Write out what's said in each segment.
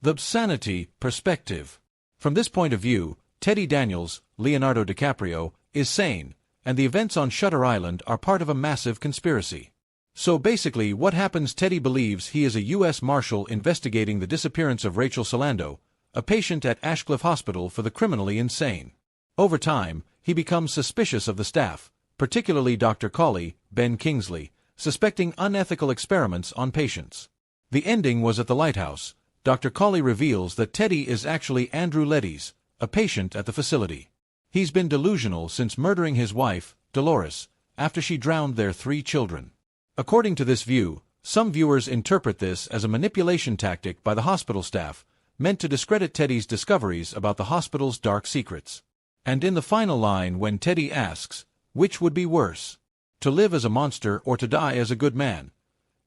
The sanity perspective. From this point of view, Teddy Daniels, Leonardo DiCaprio, is sane, and the events on Shutter Island are part of a massive conspiracy. So basically what happens: Teddy believes he is a U.S. Marshal investigating the disappearance of Rachel Solando, a patient at Ashecliffe Hospital for the criminally insane. Over time, he becomes suspicious of the staff, particularly Dr. Cawley, Ben Kingsley, suspecting unethical experiments on patients. The ending was at the lighthouse. Dr. Cawley reveals that Teddy is actually Andrew Laeddis, a patient at the facility. He's been delusional since murdering his wife, Dolores, after she drowned their 3 children. According to this view, some viewers interpret this as a manipulation tactic by the hospital staff, meant to discredit Teddy's discoveries about the hospital's dark secrets. And in the final line, when Teddy asks, which would be worse, to live as a monster or to die as a good man,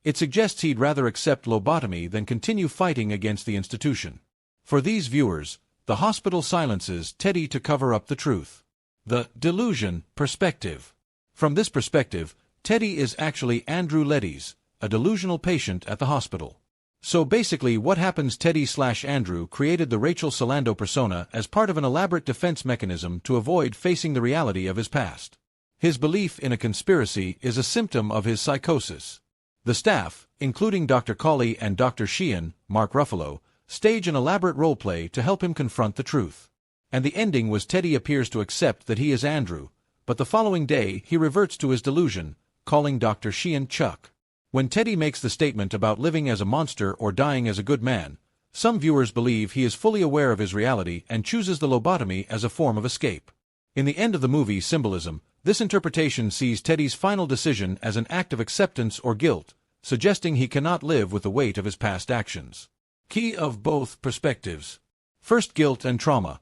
it suggests he'd rather accept lobotomy than continue fighting against the institution. For these viewers, the hospital silences Teddy to cover up the truth. The delusion perspective. From this perspective, Teddy is actually Andrew Laeddis, a delusional patient at the hospital. So basically what happens: Teddy/Andrew created the Rachel Solando persona as part of an elaborate defense mechanism to avoid facing the reality of his past. His belief in a conspiracy is a symptom of his psychosis. The staff, including Dr. Cawley and Dr. Sheehan, Mark Ruffalo, stage an elaborate role-play to help him confront the truth. And the ending was Teddy appears to accept that he is Andrew, but the following day he reverts to his delusion, calling Dr. Sheehan Chuck. When Teddy makes the statement about living as a monster or dying as a good man, some viewers believe he is fully aware of his reality and chooses the lobotomy as a form of escape. In the end of the movie symbolism, this interpretation sees Teddy's final decision as an act of acceptance or guilt, suggesting he cannot live with the weight of his past actions. Key of both perspectives. First, guilt and trauma.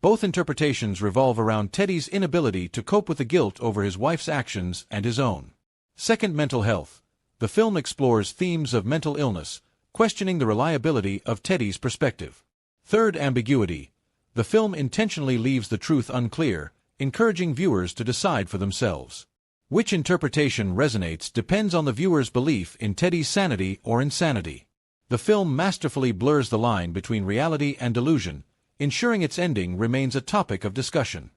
Both interpretations revolve around Teddy's inability to cope with the guilt over his wife's actions and his own. Second, mental health. The film explores themes of mental illness, questioning the reliability of Teddy's perspective. Third, ambiguity. The film intentionally leaves the truth unclear, encouraging viewers to decide for themselves. Which interpretation resonates depends on the viewer's belief in Teddy's sanity or insanity. The film masterfully blurs the line between reality and delusion, ensuring its ending remains a topic of discussion.